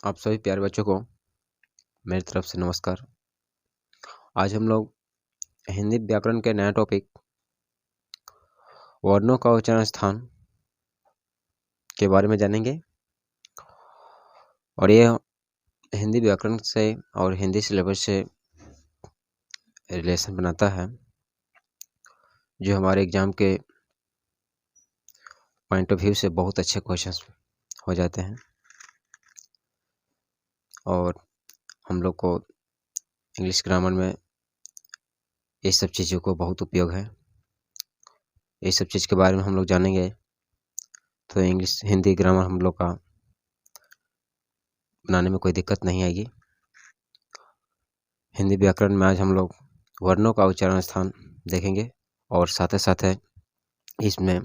आप सभी प्यारे बच्चों को मेरी तरफ से नमस्कार। आज हम लोग हिंदी व्याकरण के नया टॉपिक वर्णों का उच्चारण स्थान के बारे में जानेंगे और ये हिंदी व्याकरण से और हिंदी सिलेबस से रिलेशन बनाता है, जो हमारे एग्जाम के पॉइंट ऑफ व्यू से बहुत अच्छे क्वेश्चंस हो जाते हैं और हम लोग को इंग्लिश ग्रामर में ये सब चीज़ों को बहुत उपयोग है। ये सब चीज़ के बारे में हम लोग जानेंगे तो इंग्लिश हिंदी ग्रामर हम लोग का बनाने में कोई दिक्कत नहीं आएगी। हिंदी व्याकरण में आज हम लोग वर्णों का उच्चारण स्थान देखेंगे और साथ ही साथ इसमें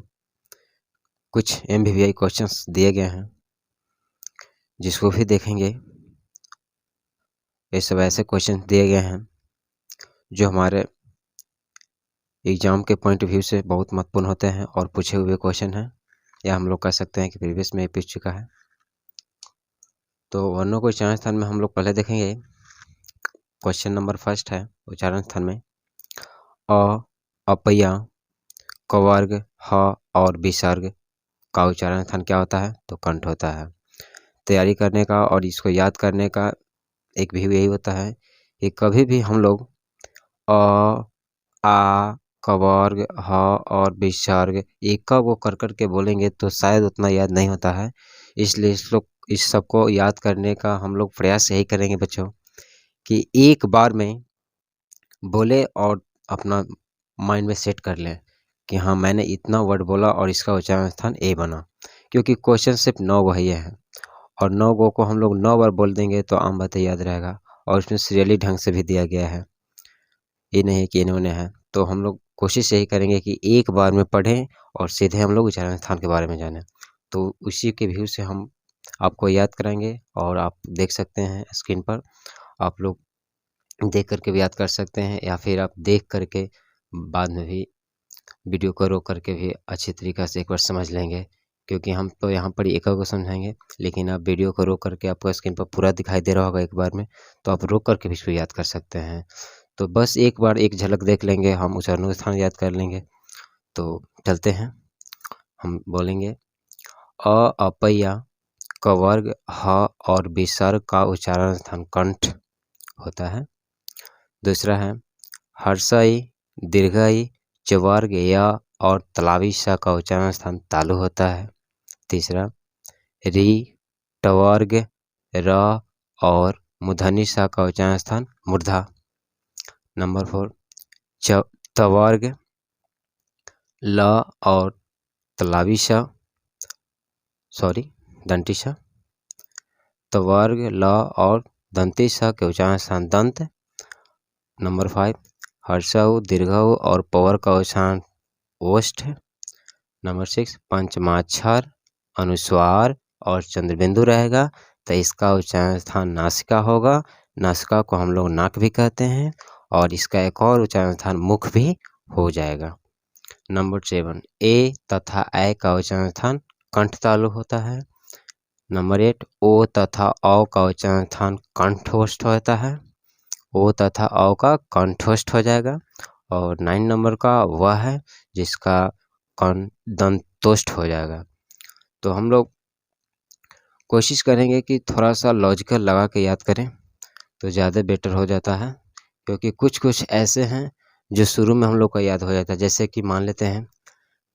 कुछ MVVI क्वेश्चंस दिए गए हैं जिसको भी देखेंगे। ये सब ऐसे क्वेश्चन दिए गए हैं जो हमारे एग्जाम के पॉइंट ऑफ व्यू से बहुत महत्वपूर्ण होते हैं और पूछे हुए क्वेश्चन हैं, या हम लोग कह सकते हैं कि प्रीवियस में पूछ चुका है। तो वर्णों को उच्चारण स्थान में हम लोग पहले देखेंगे। क्वेश्चन नंबर फर्स्ट है उच्चारण स्थान में अपया, कवर्ग, ह और विसर्ग का उच्चारण स्थान क्या होता है? तो कंठ होता है। तैयारी करने का और इसको याद करने का एक भी यही होता है कि कभी भी हम लोग आ, कवर्ग, ह और विसर्ग एक वो कर के बोलेंगे तो शायद उतना याद नहीं होता है। इसलिए इस सबको याद करने का हम लोग प्रयास यही करेंगे बच्चों कि एक बार में बोले और अपना माइंड में सेट कर लें कि हाँ, मैंने इतना वर्ड बोला और इसका उच्चारण स्थान ए बना, क्योंकि क्वेश्चन सिर्फ 9 वही है और 9 गो को हम लोग 9 बार बोल देंगे तो आम बातें याद रहेगा। और इसमें सीरियली ढंग से भी दिया गया है, ये नहीं कि इन्होंने है। तो हम लोग कोशिश यही करेंगे कि एक बार में पढ़ें और सीधे हम लोग उच्चारण स्थान के बारे में जानें। तो उसी के व्यू से हम आपको याद कराएंगे और आप देख सकते हैं स्क्रीन पर। आप लोग देख करके भी याद कर सकते हैं या फिर आप देख करके बाद में भी वीडियो को रोक करके भी अच्छी तरीक़े से एक बार समझ लेंगे, क्योंकि हम तो यहाँ पर एक को समझाएंगे, लेकिन आप वीडियो को रोक करके आपको स्क्रीन पर पूरा दिखाई दे रहा होगा एक बार में, तो आप रोक करके भी इसको याद कर सकते हैं। तो बस एक बार एक झलक देख लेंगे, हम उच्चारण स्थान याद कर लेंगे। तो चलते हैं, हम बोलेंगे अपया, कवर्ग, ह और विसर्ग का उच्चारण स्थान कंठ होता है। दूसरा है हर्षई, दीर्घई, चवर्ग या और तलावी सा का उच्चारण स्थान तालु होता है। तीसरा री, टवर्ग, र और मूर्धनी सा का उच्चारण स्थान मूर्धा। नंबर 4 तवर्ग, ल और तलावी सा दंती सा। तवर्ग, ल और दंती सा के उच्चारण स्थान दंत। नंबर 5 हर्षऊ, दीर्घऊ और पवर का उच्चारण ओष्ठ। नंबर 6 पंचमाक्षर, अनुस्वार और चंद्रबिंदु रहेगा तो इसका उच्चारण स्थान नासिका होगा। नासिका को हम लोग नाक भी कहते हैं और इसका एक और उच्चारण स्थान मुख भी हो जाएगा। नंबर 7 ए तथा ए का उच्चारण स्थान कंठ तालु होता है। नंबर 8 ओ तथा औ का उच्चारण स्थान कंठोष्ठ होता है। ओ तथा औ का कंठोष्ठ हो जाएगा। और 9 नंबर का वह है जिसका दंतोष्ठ हो जाएगा। तो हम लोग कोशिश करेंगे कि थोड़ा सा लॉजिकल लगा के याद करें तो ज़्यादा बेटर हो जाता है, क्योंकि कुछ ऐसे हैं जो शुरू में हम लोग का याद हो जाता है। जैसे कि मान लेते हैं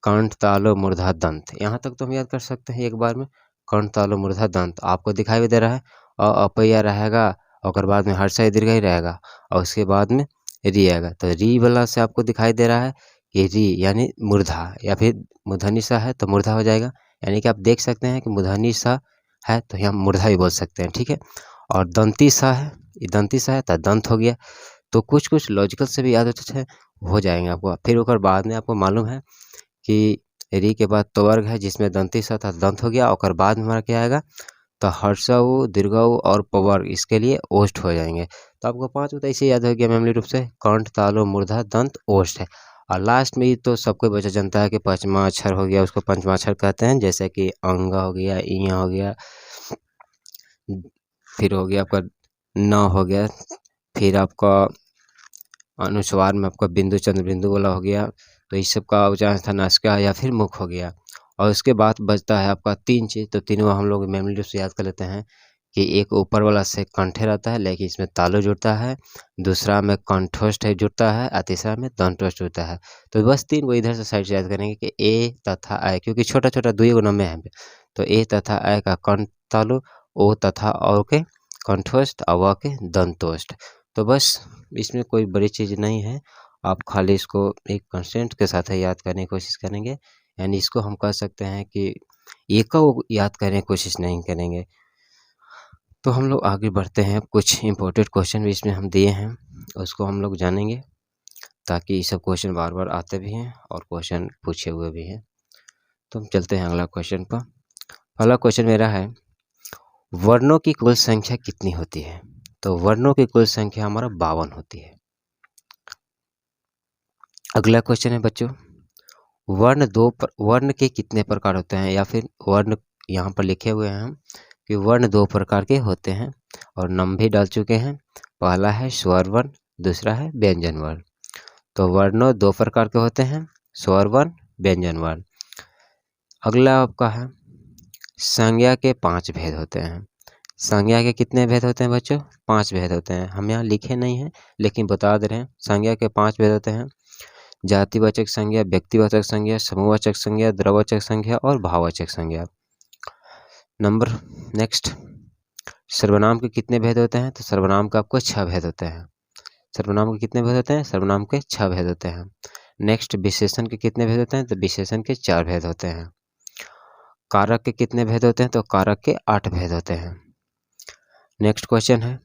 कंठ तालु मूर्धा दंत, यहाँ तक तो हम याद कर सकते हैं एक बार में। कंठ तालु मूर्धा दंत आपको दिखाई भी दे रहा है, और अपया रहेगा और बाद में हर्षई दीर्घई रहेगा और उसके बाद में री आएगा। तो री वाला से आपको दिखाई दे रहा है कि री यानी मूर्धा, या फिर मूर्धनी सा है तो मूर्धा हो जाएगा। यानी कि आप देख सकते हैं कि मूर्धनी सा है तो यहाँ मूर्धा भी बोल सकते हैं, ठीक है। और दंती सा है, ये दंती सा है तो दंत हो गया। तो कुछ लॉजिकल से भी याद हो जाएंगे आपको। फिर उसके बाद में आपको मालूम है कि री के बाद तवर्ग है जिसमें दंती सा था, दंत हो गया। और बाद में हमारा क्या आएगा? तो हर्षऊ, दीर्घऊ और पवर्ग इसके लिए ओष्ठ हो जाएंगे। तो आपको 5 तो ऐसे याद हो गया मेमोरी रूप से, कंठ तालु मूर्धा दंत ओष्ठ है। और लास्ट में तो सबको बचा जनता है कि पांचवा अक्षर हो गया, उसको पंचमा अक्षर कहते हैं। जैसे कि अंग हो गया, इया हो गया, फिर हो गया आपका न हो गया, फिर आपका अनुस्वार में आपका बिंदु चंद्र बिंदु वाला हो गया। तो इस सब का उच्चारण था नासिका या फिर मुख हो गया। और उसके बाद बचता है आपका 3 चीज़, तो तीनों हम लोग मेमोरी से याद कर लेते हैं कि एक ऊपर वाला से कंठे रहता है लेकिन इसमें तालु जुड़ता है, दूसरा में कंठोष्ठ जुड़ता है और तीसरा में दंतोष्ठ जुड़ता है। तो बस 3 को इधर से साइड से याद करेंगे कि ए तथा ऐ, क्योंकि छोटा छोटा 2 गुना में है, तो ए तथा ऐ का कंठ तालु, ओ तथा औ के कंठोष्ठ और व के दंतोष्ठ। तो बस इसमें कोई बड़ी चीज़ नहीं है, आप खाली इसको एक कंस्टेंट के साथ ही याद करने की कोशिश करेंगे, यानी इसको हम कह सकते हैं कि एक को याद करने की कोशिश नहीं करेंगे। तो हम लोग आगे बढ़ते हैं, कुछ इम्पोर्टेंट क्वेश्चन भी इसमें हम दिए हैं, उसको हम लोग जानेंगे, ताकि ये सब क्वेश्चन बार बार आते भी हैं और क्वेश्चन पूछे हुए भी हैं। तो हम चलते हैं अगला क्वेश्चन पर। पहला क्वेश्चन मेरा है, वर्णों की कुल संख्या कितनी होती है? तो वर्णों की कुल संख्या हमारा 52 होती है। अगला क्वेश्चन है बच्चों, वर्ण के कितने प्रकार होते हैं? या फिर वर्ण यहाँ पर लिखे हुए हैं हम कि वर्ण 2 प्रकार के होते हैं और नाम भी डाल चुके हैं। पहला है स्वर वर्ण, दूसरा है व्यंजन वर्ण। तो वर्णों 2 प्रकार के होते हैं, स्वर वर्ण, व्यंजन वर्ण। अगला आपका है, संज्ञा के 5 भेद होते हैं। संज्ञा के कितने भेद होते हैं बच्चों? 5 भेद होते हैं। हम यहाँ लिखे नहीं हैं लेकिन बता दे रहे हैं, संज्ञा के 5 भेद होते हैं। जातिवाचक संज्ञा, व्यक्तिवाचक संज्ञा, समूहवाचक संज्ञा, द्रववाचक संज्ञा और भाववाचक संज्ञा। नंबर नेक्स्ट, सर्वनाम के कितने भेद होते हैं? तो सर्वनाम का आपको 6 भेद होते हैं। सर्वनाम के कितने भेद होते हैं? सर्वनाम के 6 भेद होते हैं। नेक्स्ट, विशेषण के कितने भेद होते हैं? तो विशेषण के 4 भेद होते हैं। कारक के कितने भेद होते हैं? तो कारक के 8 भेद होते हैं। नेक्स्ट क्वेश्चन है,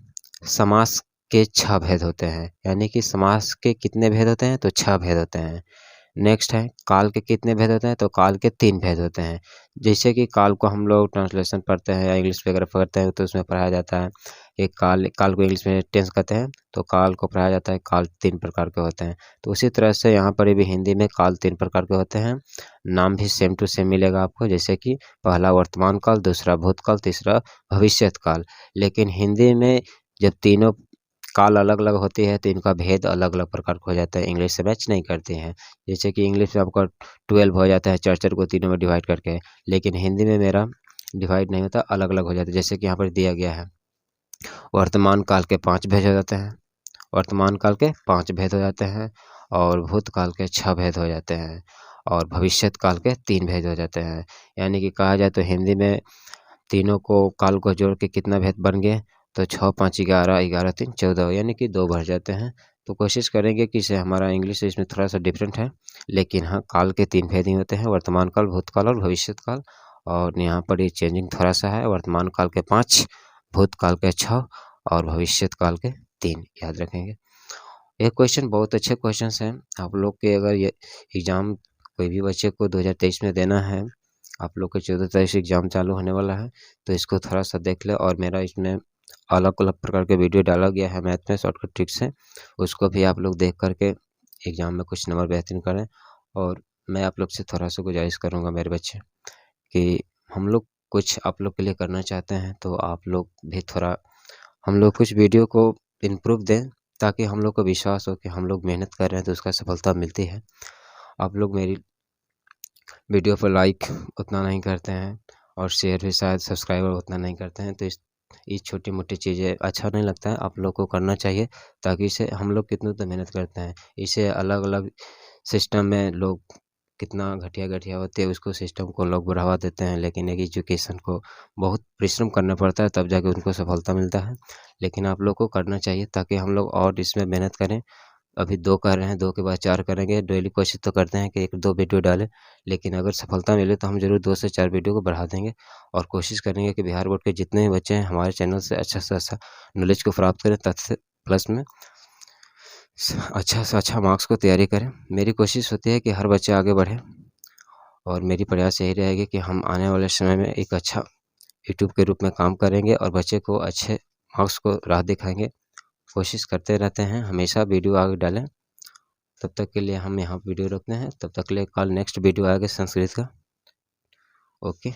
समास के 6 भेद होते हैं, यानी कि समास के कितने भेद होते हैं? तो 6 भेद होते हैं। नेक्स्ट है, काल के कितने भेद होते हैं? तो काल के 3 भेद होते हैं। जैसे कि काल को हम लोग ट्रांसलेशन पढ़ते हैं या इंग्लिश वगैरह पढ़ते हैं तो उसमें पढ़ाया जाता है कि काल को इंग्लिश में टेंस कहते हैं, तो काल को पढ़ाया जाता है, काल 3 प्रकार के होते हैं। तो उसी तरह से यहाँ पर भी हिंदी में काल 3 प्रकार के होते हैं। नाम भी सेम टू सेम मिलेगा आपको, जैसे कि पहला वर्तमान काल, दूसरा भूतकाल, तीसरा भविष्यत काल। लेकिन हिंदी में जब तीनों काल अलग अलग होती है तो इनका भेद अलग अलग प्रकार का हो जाता है, इंग्लिश से मैच नहीं करते हैं। जैसे कि इंग्लिश में आपका 12 हो जाता है 4 को तीनों में डिवाइड करके, लेकिन हिंदी में मेरा डिवाइड नहीं होता, अलग अलग हो जाता है। जैसे कि यहाँ पर दिया गया है, वर्तमान काल के 5 भेद हो जाते हैं, वर्तमान काल के 5 भेद हो जाते हैं, और भूतकाल के 6 भेद हो जाते हैं, और भविष्यत काल के 3 भेद हो जाते हैं। यानी कि कहा जाए तो हिंदी में तीनों को काल को जोड़ के कितना भेद बन गए? तो 6 5 11, 11 3 14, यानी कि 2 बढ़ जाते हैं। तो कोशिश करेंगे कि इसे, हमारा इंग्लिश इसमें थोड़ा सा डिफरेंट है, लेकिन हाँ काल के 3 भेद ही होते हैं, वर्तमान काल, भूतकाल और भविष्यत काल। और यहाँ पर ये चेंजिंग थोड़ा सा है, वर्तमान काल के 5, भूतकाल के 6 और भविष्यत काल के 3, याद रखेंगे। ये क्वेश्चन बहुत अच्छे क्वेश्चन हैं। आप लोग के अगर ये एग्ज़ाम कोई भी बच्चे को 2023 में देना है, आप लोग के 14 तारीख से एग्ज़ाम चालू होने वाला है, तो इसको थोड़ा सा देख ले। और मेरा इसमें अलग अलग प्रकार के वीडियो डाला गया है मैथ में शॉर्टकट ट्रिक से, उसको भी आप लोग देख करके एग्ज़ाम में कुछ नंबर बेहतरीन करें। और मैं आप लोग से थोड़ा सा गुजारिश करूँगा मेरे बच्चे, कि हम लोग कुछ आप लोग के लिए करना चाहते हैं, तो आप लोग भी थोड़ा हम लोग कुछ वीडियो को इम्प्रूव दें, ताकि हम लोग को विश्वास हो कि हम लोग मेहनत कर रहे हैं तो उसका सफलता मिलती है। आप लोग मेरी वीडियो पर लाइक उतना नहीं करते हैं और शेयर भी शायद सब्सक्राइबर उतना नहीं करते हैं, तो ये छोटी मोटी चीज़ें अच्छा नहीं लगता है, आप लोग को करना चाहिए, ताकि इसे हम लोग कितनी तो मेहनत करते हैं, इसे अलग अलग सिस्टम में लोग कितना घटिया घटिया होते हैं, उसको सिस्टम को लोग बढ़ावा देते हैं, लेकिन एक एजुकेशन को बहुत परिश्रम करना पड़ता है तब जाके उनको सफलता मिलता है। लेकिन आप लोग को करना चाहिए ताकि हम लोग और इसमें मेहनत करें। अभी 2 कर रहे हैं, 2 के बाद 4 करेंगे, डेली कोशिश तो करते हैं कि 1-2 वीडियो डालें, लेकिन अगर सफलता मिले तो हम ज़रूर 2 से 4 वीडियो को बढ़ा देंगे, और कोशिश करेंगे कि बिहार बोर्ड के जितने भी बच्चे हैं हमारे चैनल से अच्छा नॉलेज को प्राप्त करें, तथा प्लस में अच्छा से अच्छा मार्क्स को तैयारी करें। मेरी कोशिश होती है कि हर बच्चा आगे बढ़े, और मेरी प्रयास यही रहेगी कि हम आने वाले समय में एक अच्छा यूट्यूब के रूप में काम करेंगे और बच्चे को अच्छे मार्क्स को राह दिखाएंगे। कोशिश करते रहते हैं, हमेशा वीडियो आगे डालें। तब तक के लिए हम यहाँ वीडियो रोकते हैं, तब तक के लिए कल नेक्स्ट वीडियो आएगा संस्कृत का। ओके।